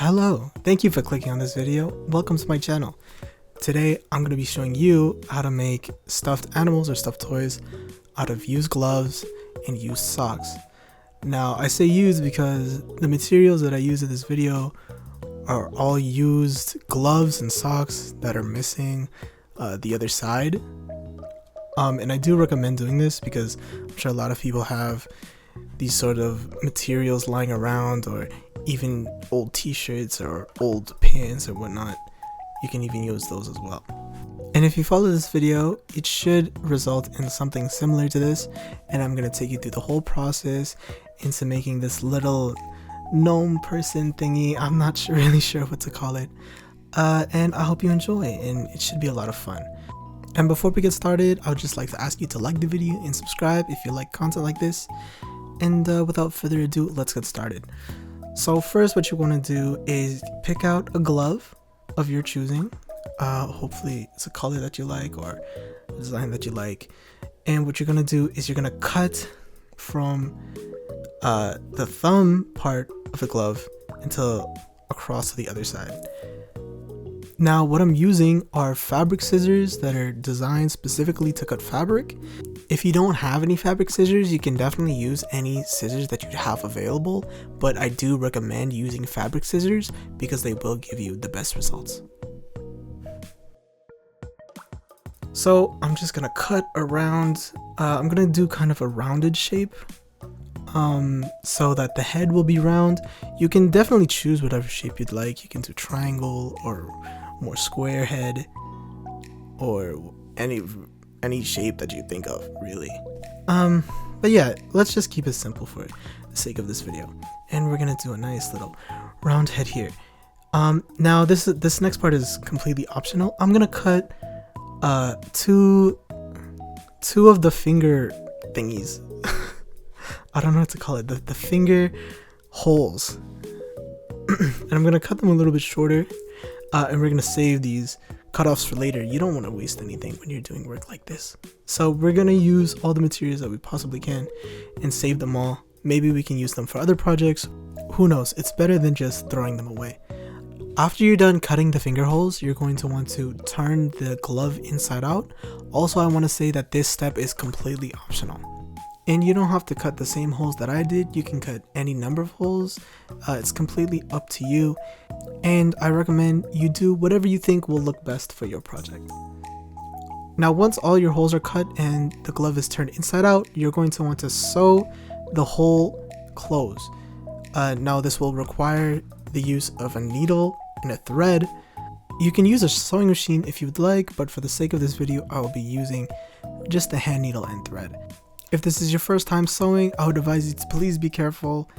Hello, thank you for clicking on this video. Welcome to my channel. Today I'm going to be showing you how to make stuffed animals or stuffed toys out of used gloves and used socks. Now I say used because the materials that I use in this video are all used gloves and socks that are missing the other side. And I do recommend doing this because I'm sure a lot of people have these sort of materials lying around, or even old t-shirts or old pants or whatnot. You can even use those as well. And if you follow this video, it should result in something similar to this, and I'm going to take you through the whole process into making this little gnome person thingy. I'm not really sure what to call it, and I hope you enjoy, and it should be a lot of fun. And before we get started, I would just like to ask you to like the video and subscribe if you like content like this. And without further ado, let's get started. So first, what you want to do is pick out a glove of your choosing. Hopefully it's a color that you like or a design that you like. And what you're going to do is you're going to cut from the thumb part of the glove until across to the other side. Now what I'm using are fabric scissors that are designed specifically to cut fabric. If you don't have any fabric scissors, you can definitely use any scissors that you have available, but I do recommend using fabric scissors because they will give you the best results. So I'm just gonna cut around, I'm gonna do kind of a rounded shape so that the head will be round. You can definitely choose whatever shape you'd like. You can do triangle or more square head, or any shape that you think of, really. But yeah, let's just keep it simple for the sake of this video, and we're gonna do a nice little round head here. Now this next part is completely optional. I'm gonna cut two of the finger thingies. I don't know what to call it, the finger holes. And I'm gonna cut them a little bit shorter, and we're gonna save these cutoffs for later. You don't want to waste anything when you're doing work like this. So we're gonna use all the materials that we possibly can and save them all. Maybe we can use them for other projects. Who knows? It's better than just throwing them away. After you're done cutting the finger holes, you're going to want to turn the glove inside out. Also, I want to say that this step is completely optional. And you don't have to cut the same holes that I did. You can cut any number of holes. It's completely up to you. And I recommend you do whatever you think will look best for your project. Now, once all your holes are cut and the glove is turned inside out, you're going to want to sew the hole closed. Now, this will require the use of a needle and a thread. You can use a sewing machine if you would like, but for the sake of this video, I will be using just a hand needle and thread. If this is your first time sewing, I would advise you to please be careful.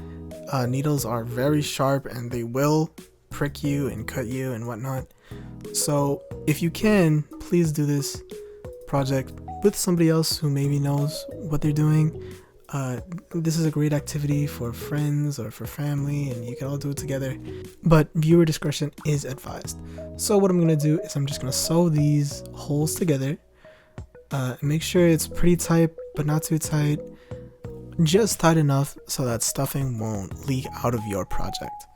Needles are very sharp and they will prick you and cut you and whatnot. So if you can, please do this project with somebody else who maybe knows what they're doing. This is a great activity for friends or for family, and you can all do it together, but viewer discretion is advised. So what I'm going to do is I'm just going to sew these holes together. Make sure it's pretty tight, but not too tight. Just tight enough so that stuffing won't leak out of your project.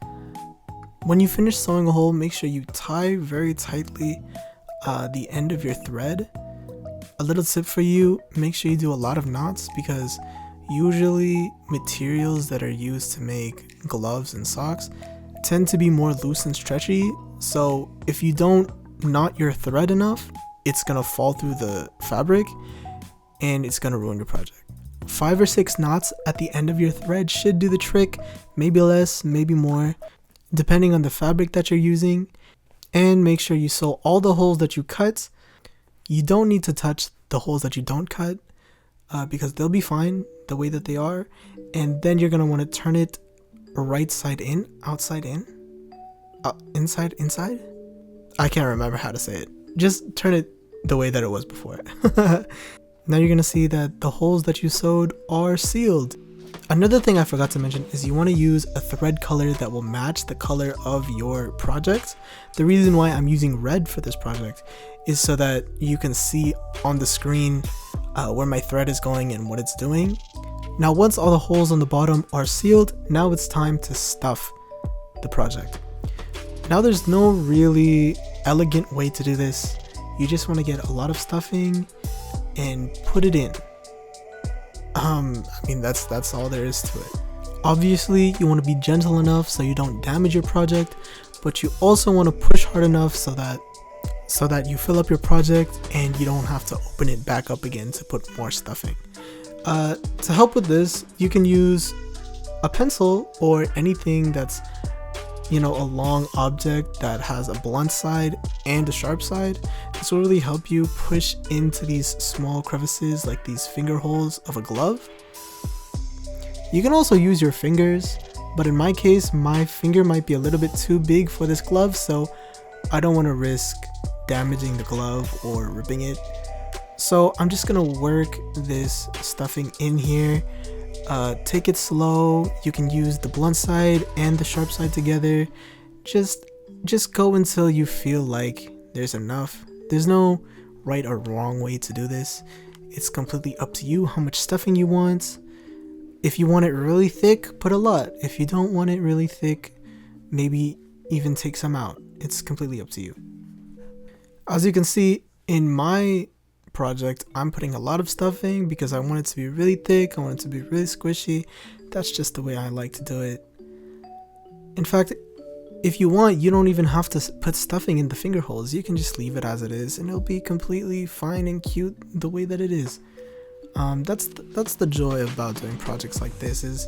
When you finish sewing a hole, make sure you tie very tightly the end of your thread. A little tip for you, make sure you do a lot of knots, because usually materials that are used to make gloves and socks tend to be more loose and stretchy. So if you don't knot your thread enough, it's gonna fall through the fabric and it's gonna ruin your project. 5 or 6 knots at the end of your thread should do the trick, maybe less, maybe more, depending on the fabric that you're using. And make sure you sew all the holes that you cut. You don't need to touch the holes that you don't cut, because they'll be fine the way that they are. And then you're gonna want to turn it right side in, outside in, inside. I can't remember how to say it. Just turn it the way that it was before. Now you're gonna see that the holes that you sewed are sealed. Another thing I forgot to mention is you want to use a thread color that will match the color of your project. The reason why I'm using red for this project is so that you can see on the screen where my thread is going and what it's doing. Now once all the holes on the bottom are sealed, now it's time to stuff the project. Now there's no really elegant way to do this. You just want to get a lot of stuffing and put it in. I mean, that's all there is to it. Obviously, you want to be gentle enough so you don't damage your project, but you also want to push hard enough so that you fill up your project and you don't have to open it back up again to put more stuffing. To help with this, you can use a pencil or anything that's, you know, a long object that has a blunt side and a sharp side. This will really help you push into these small crevices, like these finger holes of a glove. You can also use your fingers, but in my case, my finger might be a little bit too big for this glove, so I don't want to risk damaging the glove or ripping it. So I'm just gonna work this stuffing in here. Take it slow. You can use the blunt side and the sharp side together. Just go until you feel like there's enough. There's no right or wrong way to do this. It's completely up to you how much stuffing you want. If you want it really thick, put a lot. If you don't want it really thick, maybe even take some out. It's completely up to you. As you can see in my project, I'm putting a lot of stuffing because I want it to be really thick. I want it to be really squishy. That's just the way I like to do it. In fact, if you want, you don't even have to put stuffing in the finger holes. You can just leave it as it is and it'll be completely fine and cute the way that it is. That's the joy about doing projects like this, is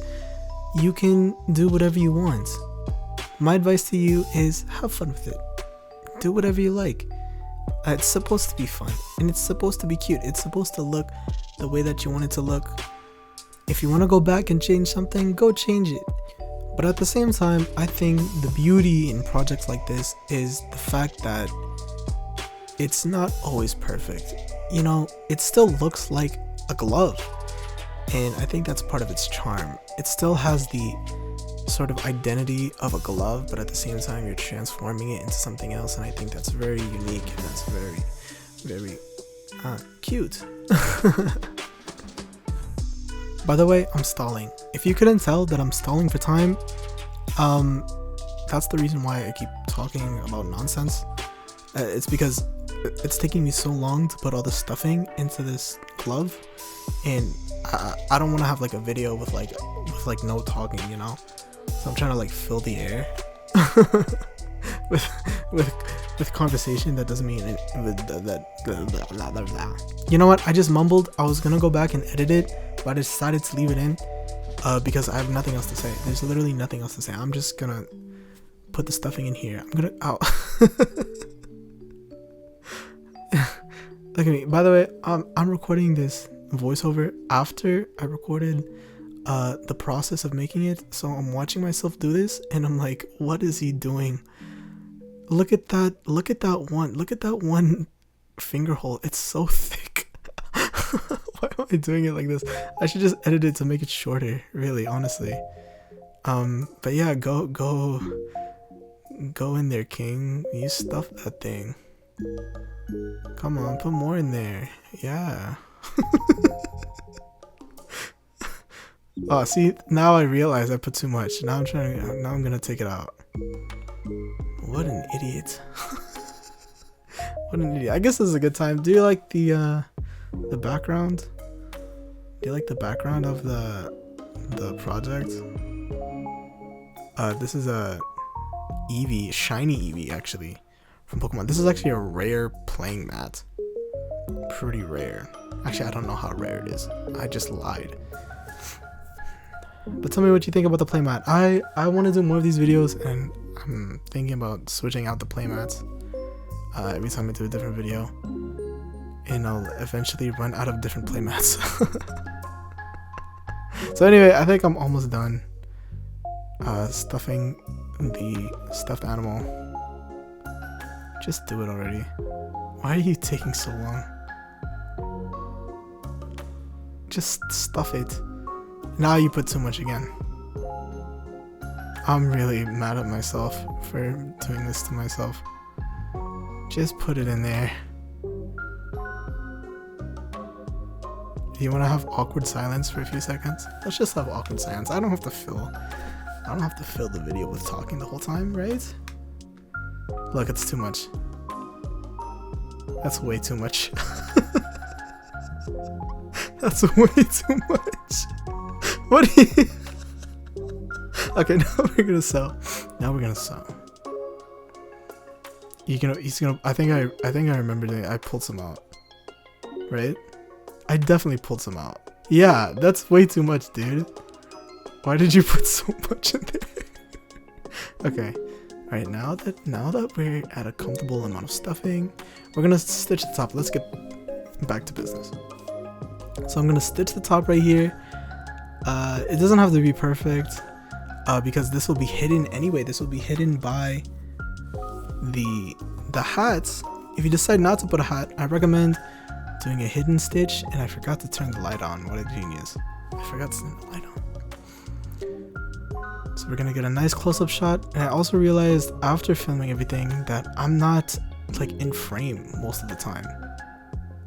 you can do whatever you want. My advice to you is have fun with it. Do whatever you like. It's supposed to be fun and it's supposed to be cute. It's supposed to look the way that you want it to look. If you want to go back and change something, go change it. But at the same time, I think the beauty in projects like this is the fact that it's not always perfect. You know, it still looks like a glove, and I think that's part of its charm. It still has the sort of identity of a glove, but at the same time you're transforming it into something else, and I think that's very unique and that's very, very cute. By the way, I'm stalling. If you couldn't tell that I'm stalling for time, that's the reason why I keep talking about nonsense. It's because it's taking me so long to put all the stuffing into this glove, and I don't want to have like a video with no talking, you know. So I'm trying to like fill the air with conversation that doesn't mean it, you know what, I just mumbled. I was gonna go back and edit it, but I decided to leave it in because I have nothing else to say. There's literally nothing else to say. I'm just gonna put the stuffing in here. I'm gonna Look at me. By the way, I'm recording this voiceover after I recorded the process of making it, so I'm watching myself do this and I'm like, what is he doing? Look at that one finger hole. It's so thick. Why am I doing it like this? I should just edit it to make it shorter, really, honestly. But yeah, go in there, king. You stuff that thing. Come on, put more in there. Yeah. Oh, see, now I realize I put too much. Now I'm gonna take it out. What an idiot. What an idiot. I guess this is a good time. Do you like the background? Do you like the background of the project? This is a Eevee, shiny Eevee actually, from Pokemon. This is actually a rare playing mat. Pretty rare. Actually, I don't know how rare it is. I just lied. But tell me what you think about the playmat. I want to do more of these videos, and I'm thinking about switching out the playmats every time I do a different video, and I'll eventually run out of different playmats. So anyway, I think I'm almost done stuffing the stuffed animal. Just do it already. Why are you taking so long? Just stuff it. Now you put too much again. I'm really mad at myself for doing this to myself. Just put it in there. Do you want to have awkward silence for a few seconds? Let's just have awkward silence. I don't have to fill the video with talking the whole time, right? Look, it's too much. That's way too much. That's way too much. What do you... Okay, now we're gonna sew. Now we're gonna sew. He's gonna, I think I remember doing it. I pulled some out. Right? I definitely pulled some out. Yeah, that's way too much, dude. Why did you put so much in there? Okay. Alright, now that we're at a comfortable amount of stuffing, we're gonna stitch the top. Let's get back to business. So I'm gonna stitch the top right here. It doesn't have to be perfect, because this will be hidden anyway. This will be hidden by the hats. If you decide not to put a hat, I recommend doing a hidden stitch. And I forgot to turn the light on. What a genius. I forgot to turn the light on. So we're gonna get a nice close-up shot. And I also realized after filming everything that I'm not like in frame most of the time.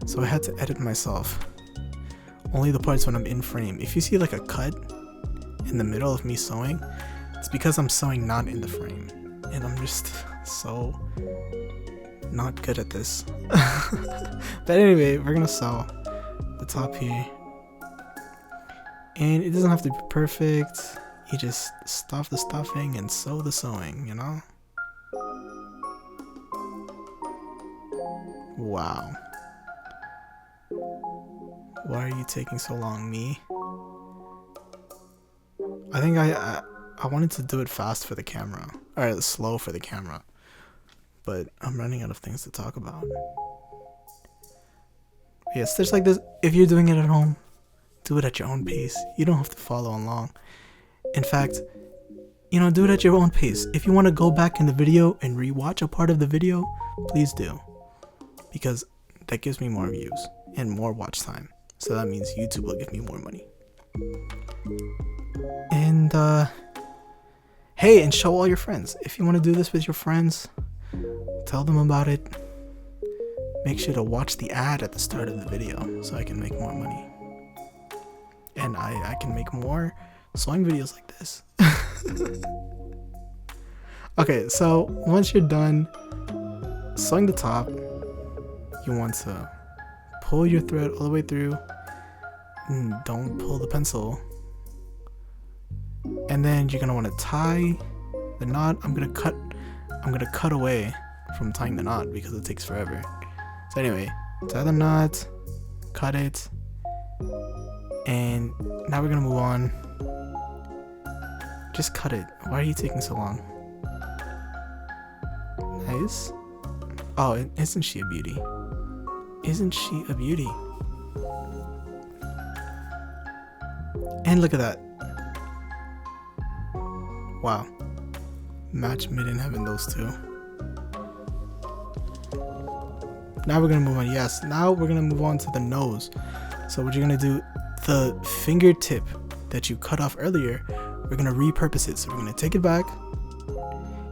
So I had to edit myself. Only the parts when I'm in frame. If you see like a cut in the middle of me sewing, it's because I'm sewing not in the frame. And I'm just so not good at this. But anyway, we're gonna sew the top here. And it doesn't have to be perfect. You just stuff the stuffing and sew the sewing, you know? Wow. Why are you taking so long, me? I think I wanted to do it fast for the camera. Or slow for the camera. But I'm running out of things to talk about. Yeah, stitch like this. If you're doing it at home, do it at your own pace. You don't have to follow along. In fact, you know, do it at your own pace. If you want to go back in the video and rewatch a part of the video, please do. Because that gives me more views and more watch time. So that means YouTube will give me more money. And, hey, and show all your friends. If you want to do this with your friends, tell them about it. Make sure to watch the ad at the start of the video so I can make more money. And I can make more sewing videos like this. Okay, so once you're done sewing the top, you want to pull your thread all the way through. Don't pull the pencil. And then you're gonna want to tie the knot. I'm gonna cut away from tying the knot because it takes forever. So anyway, tie the knot, cut it, and now we're gonna move on. Just cut it. Why are you taking so long? Nice. Oh, isn't she a beauty? Isn't she a beauty? And look at that. Wow. Match made in heaven, those two. Now we're gonna move on. Yes, now we're gonna move on to the nose. So what you're gonna do, the fingertip that you cut off earlier, we're gonna repurpose it. So we're gonna take it back.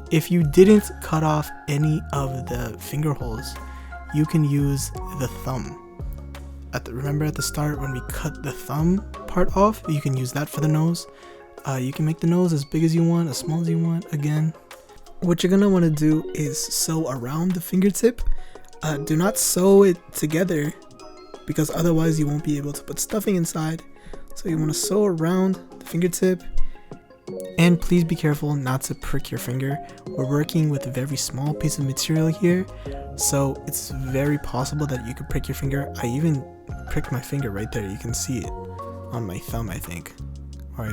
If you didn't cut off any of the finger holes, you can use the thumb. Remember at the start when we cut the thumb part off, you can use that for the nose. You can make the nose as big as you want, as small as you want. Again, what you're gonna want to do is sew around the fingertip. Do not sew it together because otherwise you won't be able to put stuffing inside. So you want to sew around the fingertip. And please be careful not to prick your finger. We're working with a very small piece of material here, so it's very possible that you could prick your finger. I even pricked my finger right there. You can see it on my thumb, I think. Or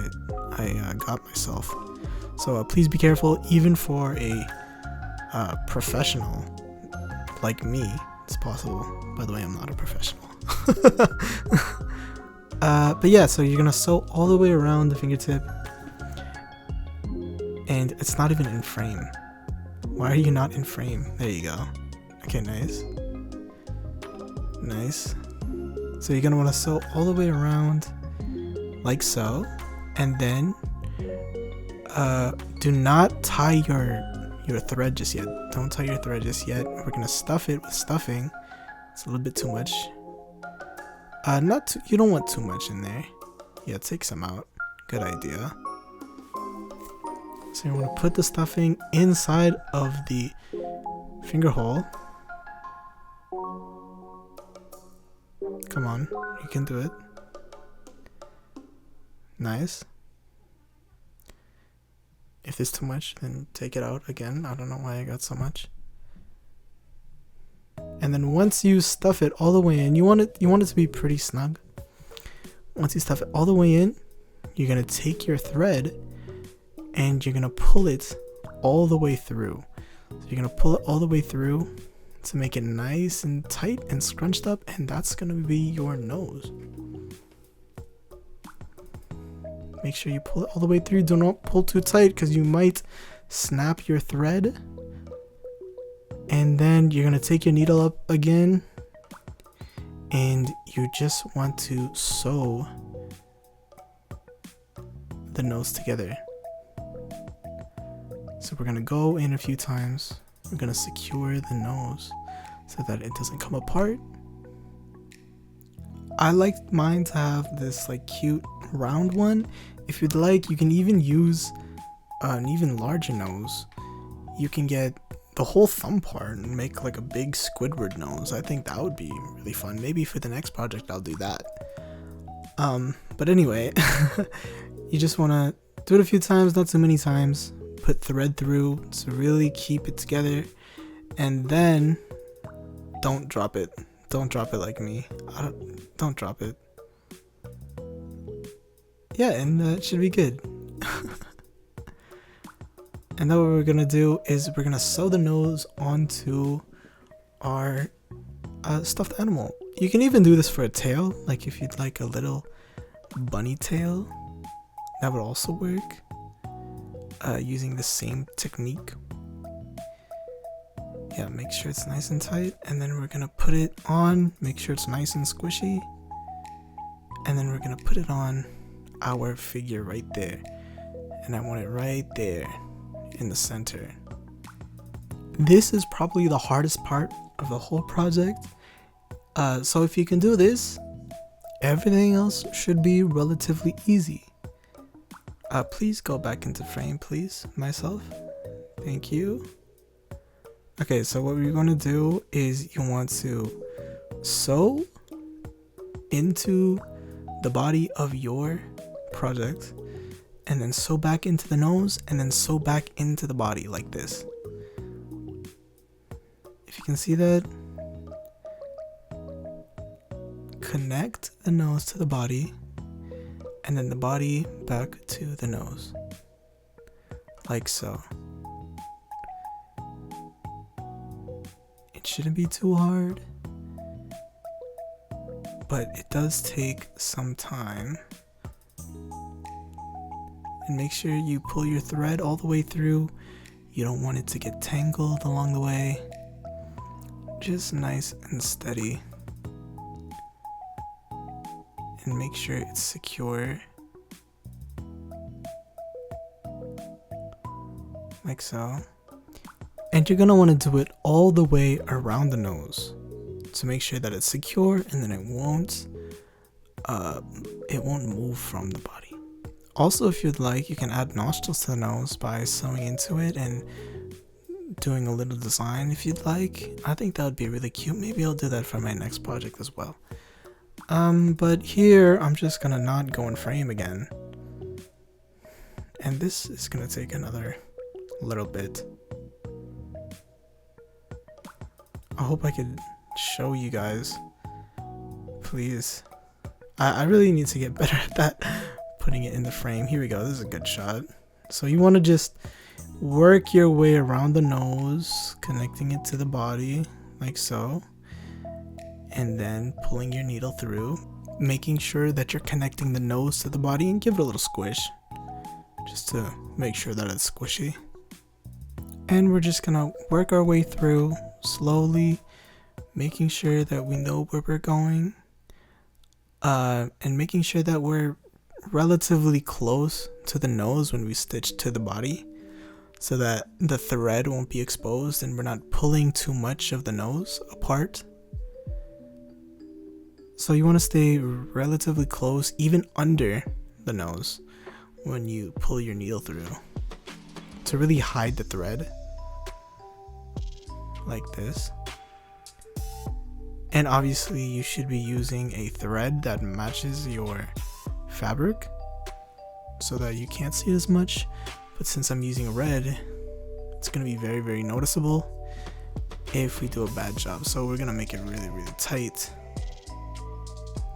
I got myself. So please be careful, even for a professional like me. It's possible. By the way, I'm not a professional. But yeah, so you're gonna sew all the way around the fingertip. And it's not even in frame. Why are you not in frame? There you go. Okay, nice. Nice. So you're gonna want to sew all the way around like so. And then do not tie your thread just yet. Don't tie your thread just yet. We're gonna stuff it with stuffing. It's a little bit too much. You don't want too much in there. Yeah, take some out. Good idea. So you want to put the stuffing inside of the finger hole. Come on, you can do it. Nice. If it's too much, then take it out again. I don't know why I got so much. And then once you stuff it all the way in, you want it to be pretty snug. Once you stuff it all the way in, you're gonna take your thread and you're gonna pull it all the way through. So you're gonna pull it all the way through to make it nice and tight and scrunched up, and that's gonna be your nose. Make sure you pull it all the way through. Do not pull too tight because you might snap your thread. And then you're gonna take your needle up again and you just want to sew the nose together. So we're gonna go in a few times. We're gonna secure the nose so that it doesn't come apart. I like mine to have this like cute round one. If you'd like, you can even use an even larger nose. You can get the whole thumb part and make like a big Squidward nose. I think that would be really fun. Maybe for the next project I'll do that. But anyway, you just want to do it a few times, not too many times. Put thread through to really keep it together, and then don't drop it. Don't drop it like me. Don't drop it. Yeah, and it should be good. And then what we're gonna do is we're gonna sew the nose onto our stuffed animal. You can even do this for a tail, like if you'd like a little bunny tail, that would also work, using the same technique. Yeah, make sure it's nice and tight, and then we're gonna put it on, make sure it's nice and squishy, and then we're gonna put it on our figure right there, and I want it right there in the center. This is probably the hardest part of the whole project, so if you can do this, everything else should be relatively easy. Please go back into frame, please, myself. Thank you. Okay, so what we're going to do is you want to sew into the body of your project, and then sew back into the nose, and then sew back into the body like this. If you can see that, connect the nose to the body, and then the body back to the nose, like so. It shouldn't be too hard, but it does take some time. And make sure you pull your thread all the way through. You don't want it to get tangled along the way. Just nice and steady. And make sure it's secure. Like so. And you're gonna want to do it all the way around the nose to make sure that it's secure, and then it won't move from the body. Also, if you'd like, you can add nostrils to the nose by sewing into it and doing a little design if you'd like. I think that would be really cute. Maybe I'll do that for my next project as well. But here I'm just gonna not go in frame again. And this is gonna take another little bit. I hope I could show you guys. Please. I really need to get better at that. Putting it in the frame. Here we go. This is a good shot. So you want to just work your way around the nose, connecting it to the body like so, and then pulling your needle through, making sure that you're connecting the nose to the body, and give it a little squish just to make sure that it's squishy. And we're just gonna work our way through slowly, making sure that we know where we're going, and making sure that we're relatively close to the nose when we stitch to the body, so that the thread won't be exposed and we're not pulling too much of the nose apart. So you want to stay relatively close, even under the nose, when you pull your needle through, to really hide the thread. like this. And obviously you should be using a thread that matches your fabric so that you can't see it as much. But since I'm using red, it's gonna be very, very noticeable if we do a bad job. So we're gonna make it really, really tight.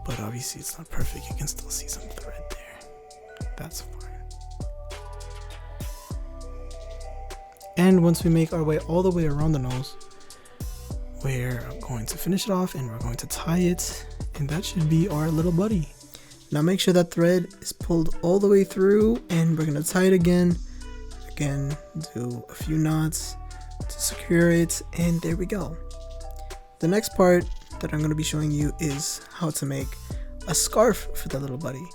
But obviously it's not perfect. You can still see some thread there. That's fine. And once we make our way all the way around the nose, we're going to finish it off and we're going to tie it, and that should be our little buddy. Now make sure that thread is pulled all the way through, and we're going to tie it again. Again, do a few knots to secure it, and there we go. The next part that I'm going to be showing you is how to make a scarf for the little buddy.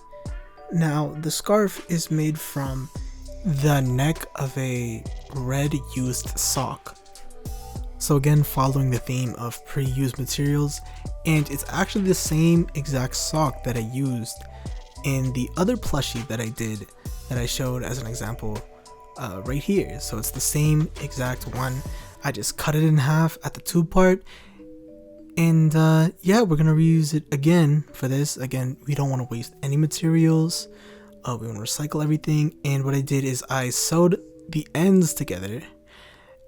Now the scarf is made from the neck of a red used sock. So again, following the theme of pre-used materials, and it's actually the same exact sock that I used in the other plushie that I did, that I showed as an example right here. So it's the same exact one. I just cut it in half at the tube part, and yeah, we're gonna reuse it again for this. Again, we don't want to waste any materials. We want to recycle everything. And what I did is I sewed the ends together,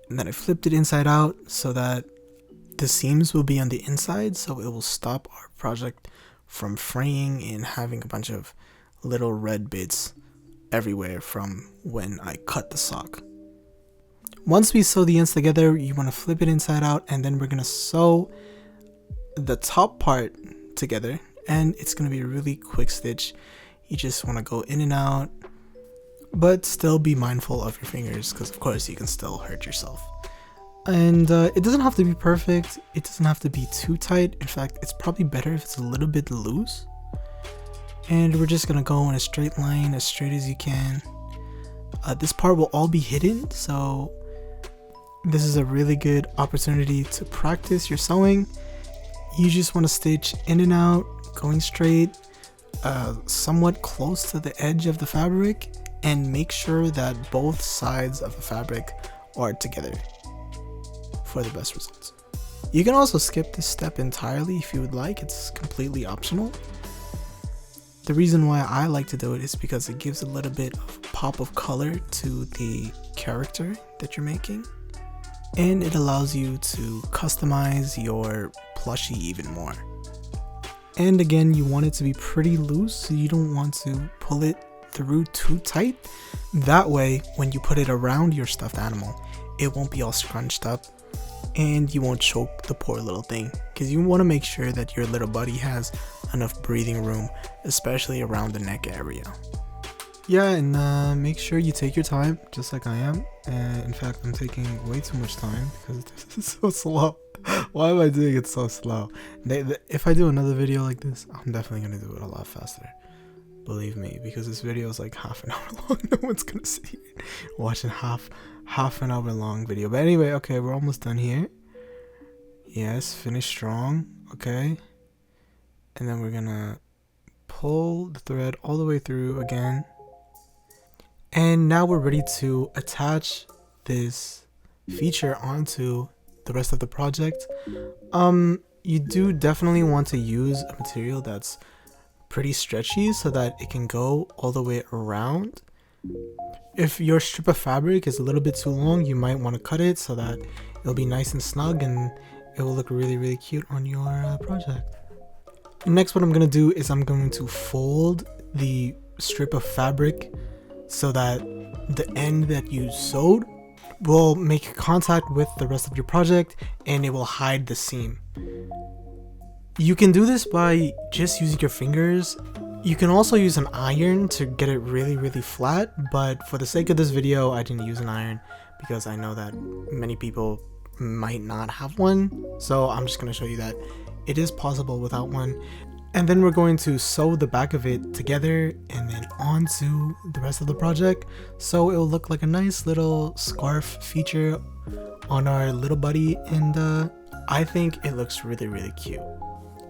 and then I flipped it inside out so that the seams will be on the inside, so it will stop our project from fraying and having a bunch of little red bits everywhere from when I cut the sock. Once we sew the ends together, you want to flip it inside out, and then we're going to sew the top part together, and it's going to be a really quick stitch. You just want to go in and out, but still be mindful of your fingers, because of course you can still hurt yourself. And it doesn't have to be perfect. It doesn't have to be too tight. In fact, it's probably better if it's a little bit loose. And we're just gonna go in a straight line, as straight as you can. This part will all be hidden, so this is a really good opportunity to practice your sewing. You just want to stitch in and out, going straight, somewhat close to the edge of the fabric, and make sure that both sides of the fabric are together for the best results. You can also skip this step entirely if you would like. It's completely optional. The reason why I like to do it is because it gives a little bit of pop of color to the character that you're making, and it allows you to customize your plushie even more. And again, you want it to be pretty loose, so you don't want to pull it through too tight. That way, when you put it around your stuffed animal, it won't be all scrunched up and you won't choke the poor little thing, because you want to make sure that your little buddy has enough breathing room, especially around the neck area. Yeah, and make sure you take your time, just like I am. In fact, I'm taking way too much time because this is so slow. Why am I doing it so slow? If I do another video like this, I'm definitely gonna do it a lot faster. Believe me, because this video is like half an hour long. No one's gonna see it. Watching half an hour long video. But anyway, okay, we're almost done here. Yes, finish strong. Okay, and then we're gonna pull the thread all the way through again. And now we're ready to attach this feature onto the rest of the project. You do definitely want to use a material that's pretty stretchy so that it can go all the way around. If your strip of fabric is a little bit too long, you might want to cut it so that it'll be nice and snug and it will look really, really cute on your project. Next, what I'm going to do is I'm going to fold the strip of fabric so that the end that you sewed will make contact with the rest of your project and it will hide the seam. You can do this by just using your fingers. You can also use an iron to get it really, really flat, but for the sake of this video, I didn't use an iron because I know that many people might not have one. So I'm just going to show you that it is possible without one. And then we're going to sew the back of it together and then onto the rest of the project, so it will look like a nice little scarf feature on our little buddy, and I think it looks really, really cute.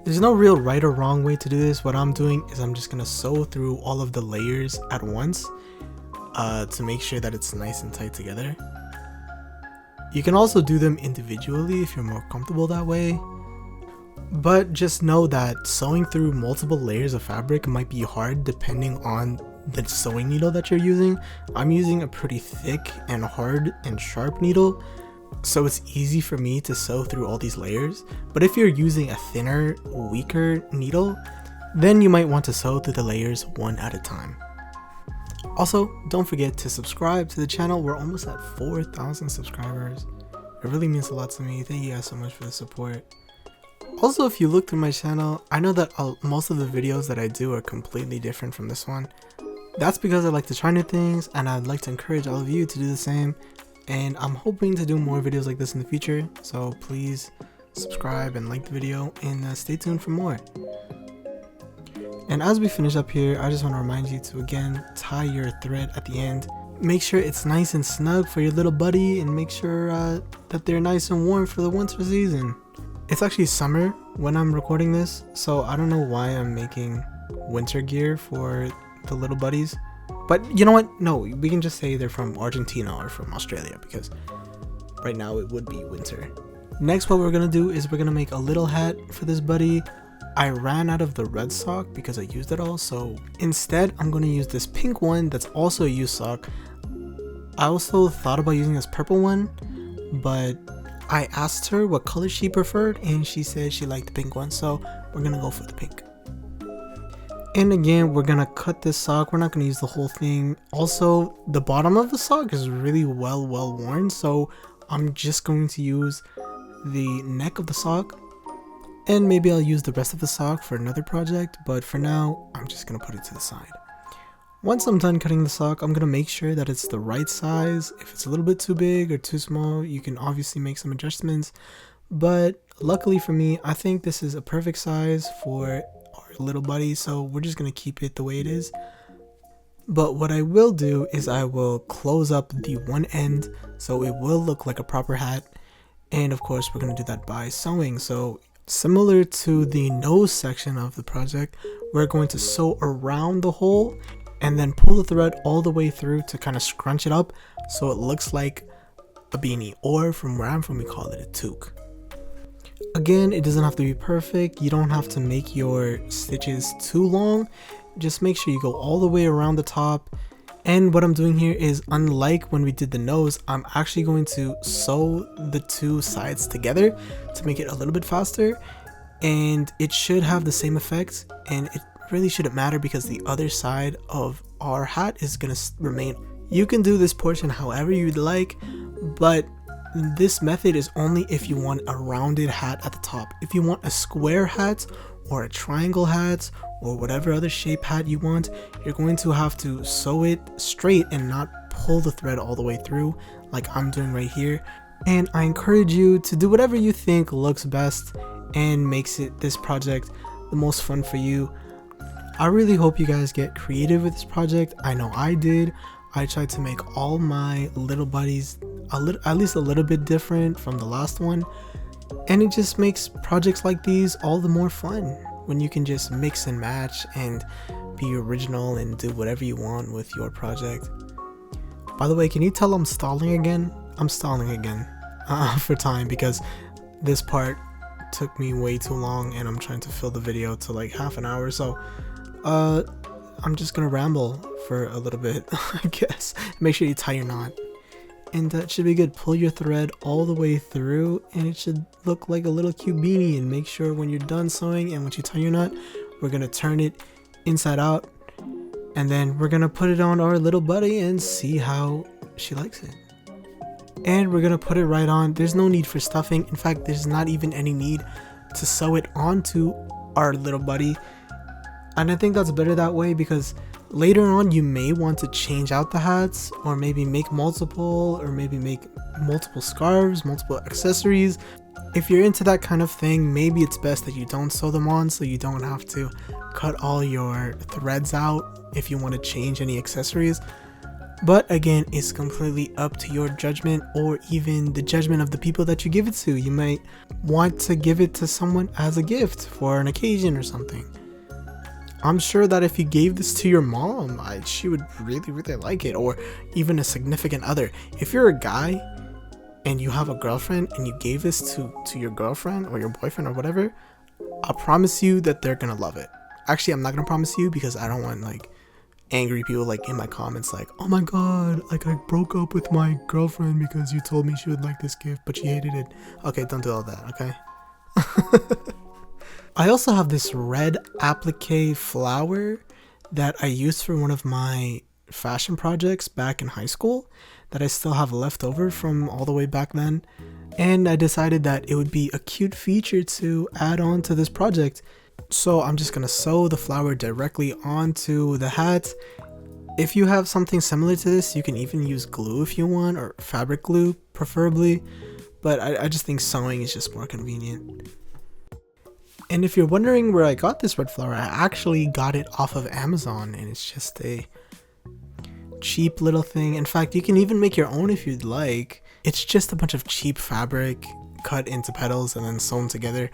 There's no real right or wrong way to do this. What I'm doing is I'm just gonna sew through all of the layers at once to make sure that it's nice and tight together. You can also do them individually if you're more comfortable that way. But just know that sewing through multiple layers of fabric might be hard depending on the sewing needle that you're using. I'm using a pretty thick and hard and sharp needle, so it's easy for me to sew through all these layers. But if you're using a thinner, weaker needle, then you might want to sew through the layers one at a time. Also, don't forget to subscribe to the channel. We're almost at 4,000 subscribers. It really means a lot to me. Thank you guys so much for the support. Also, if you look through my channel, I know that most of the videos that I do are completely different from this one. That's because I like to try new things, and I'd like to encourage all of you to do the same. And I'm hoping to do more videos like this in the future, so please subscribe and like the video, and stay tuned for more. And as we finish up here, I just want to remind you to again tie your thread at the end. Make sure it's nice and snug for your little buddy, and make sure that they're nice and warm for the winter season. It's actually summer when I'm recording this, so I don't know why I'm making winter gear for the little buddies. But you know what? No, we can just say they're from Argentina or from Australia, because right now it would be winter. Next, what we're going to do is we're going to make a little hat for this buddy. I ran out of the red sock because I used it all, so instead I'm going to use this pink one that's also a used sock. I also thought about using this purple one, but I asked her what color she preferred, and she said she liked the pink one, so we're gonna go for the pink. And again, we're gonna cut this sock. We're not gonna use the whole thing. Also, the bottom of the sock is really well worn, so I'm just going to use the neck of the sock, and maybe I'll use the rest of the sock for another project, but for now I'm just gonna put it to the side. Once I'm done cutting the sock, I'm going to make sure that it's the right size. If it's a little bit too big or too small, you can obviously make some adjustments. But luckily for me, I think this is a perfect size for our little buddy, so we're just going to keep it the way it is. But what I will do is I will close up the one end so it will look like a proper hat. And of course, we're going to do that by sewing. So similar to the nose section of the project, we're going to sew around the hole and then pull the thread all the way through to kind of scrunch it up so it looks like a beanie, or from where I'm from we call it a toque. Again, it doesn't have to be perfect. You don't have to make your stitches too long. Just make sure you go all the way around the top. And what I'm doing here is, unlike when we did the nose, I'm actually going to sew the two sides together to make it a little bit faster, and it should have the same effect, and it really shouldn't matter because the other side of our hat is gonna remain. You can do this portion however you'd like, but this method is only if you want a rounded hat at the top. If you want a square hat or a triangle hat or whatever other shape hat you want, you're going to have to sew it straight and not pull the thread all the way through like I'm doing right here. And I encourage you to do whatever you think looks best and makes this project the most fun for you. I really hope you guys get creative with this project. I know I did. I tried to make all my little buddies at least a little bit different from the last one, and it just makes projects like these all the more fun when you can just mix and match and be original and do whatever you want with your project. By the way, can you tell I'm stalling again? I'm stalling again for time because this part took me way too long and I'm trying to fill the video to like half an hour, so I'm just gonna ramble for a little bit, I guess. Make sure you tie your knot, and that should be good. Pull your thread all the way through and it should look like a little cute beanie. And make sure when you're done sewing and once you tie your knot, we're gonna turn it inside out, and then we're gonna put it on our little buddy and see how she likes it. And we're gonna put it right on. There's no need for stuffing. In fact, there's not even any need to sew it onto our little buddy. And I think that's better that way, because later on you may want to change out the hats, or maybe make multiple, or maybe make multiple scarves, multiple accessories. If you're into that kind of thing, maybe it's best that you don't sew them on, so you don't have to cut all your threads out if you want to change any accessories. But again, it's completely up to your judgment, or even the judgment of the people that you give it to. You might want to give it to someone as a gift for an occasion or something. I'm sure that if you gave this to your mom, she would really like it, or even a significant other. If you're a guy and you have a girlfriend and you gave this to your girlfriend or your boyfriend or whatever, I promise you that they're gonna love it. Actually, I'm not gonna promise you because I don't want like angry people like in my comments like, oh my god, like I broke up with my girlfriend because you told me she would like this gift but she hated it. Okay, don't do all that, okay? I also have this red applique flower that I used for one of my fashion projects back in high school that I still have left over from all the way back then, and I decided that it would be a cute feature to add on to this project. So I'm just gonna sew the flower directly onto the hat. If you have something similar to this, you can even use glue if you want, or fabric glue preferably, but I just think sewing is just more convenient. And if you're wondering where I got this red flower, I actually got it off of Amazon, and it's just a cheap little thing. In fact, you can even make your own if you'd like. It's just a bunch of cheap fabric cut into petals and then sewn together.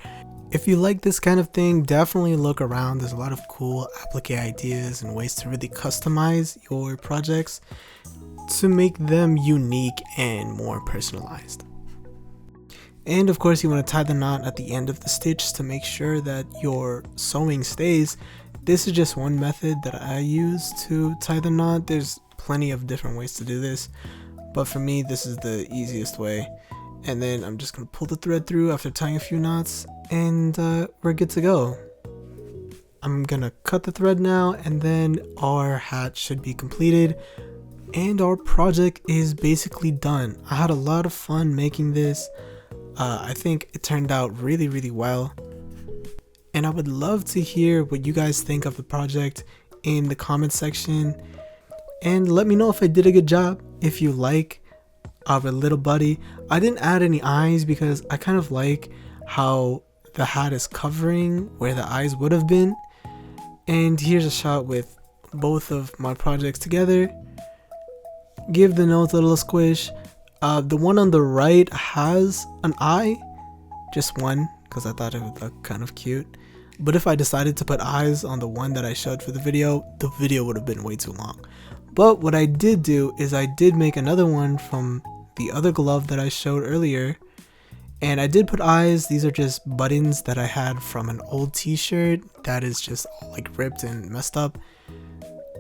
If you like this kind of thing, definitely look around. There's a lot of cool applique ideas and ways to really customize your projects to make them unique and more personalized. And of course, you want to tie the knot at the end of the stitch to make sure that your sewing stays. This is just one method that I use to tie the knot. There's plenty of different ways to do this, but for me, this is the easiest way. And then I'm just gonna pull the thread through after tying a few knots, and we're good to go. I'm gonna cut the thread now, and then our hat should be completed, and our project is basically done. I had a lot of fun making this. I think it turned out really, really well, and I would love to hear what you guys think of the project in the comment section, and let me know if I did a good job. If you like our little buddy, I didn't add any eyes because I kind of like how the hat is covering where the eyes would have been. And here's a shot with both of my projects together. Give the nose a little squish. The one on the right has an eye, just one, because I thought it would look kind of cute. But if I decided to put eyes on the one that I showed for the video would have been way too long. But what I did do is I did make another one from the other glove that I showed earlier, and I did put eyes. These are just buttons that I had from an old t-shirt that is just all like ripped and messed up,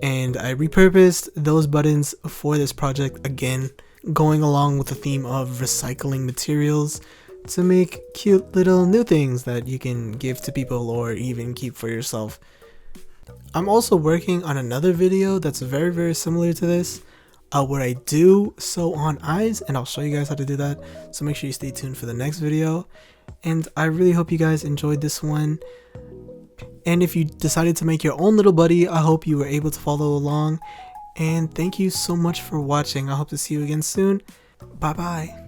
and I repurposed those buttons for this project, again going along with the theme of recycling materials to make cute little new things that you can give to people or even keep for yourself. I'm also working on another video that's very, very similar to this, where I do sew on eyes, and I'll show you guys how to do that, so make sure you stay tuned for the next video. And I really hope you guys enjoyed this one, and if you decided to make your own little buddy, I hope you were able to follow along, and thank you so much for watching. I hope to see you again soon. Bye bye.